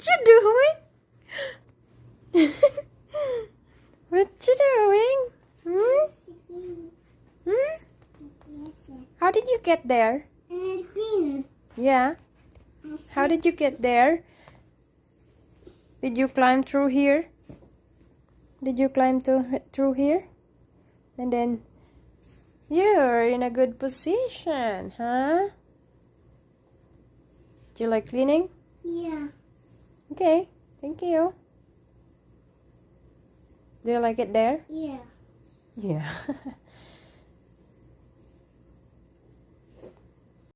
you doing? What you doing? Hmm? Hmm? How did you get there? And it's green. Yeah. How did you get there? Did you climb through here? Did you climb through here? And then you're in a good position, huh? Do you like cleaning? Yeah. Okay, thank you. Do you like it there? Yeah. Yeah.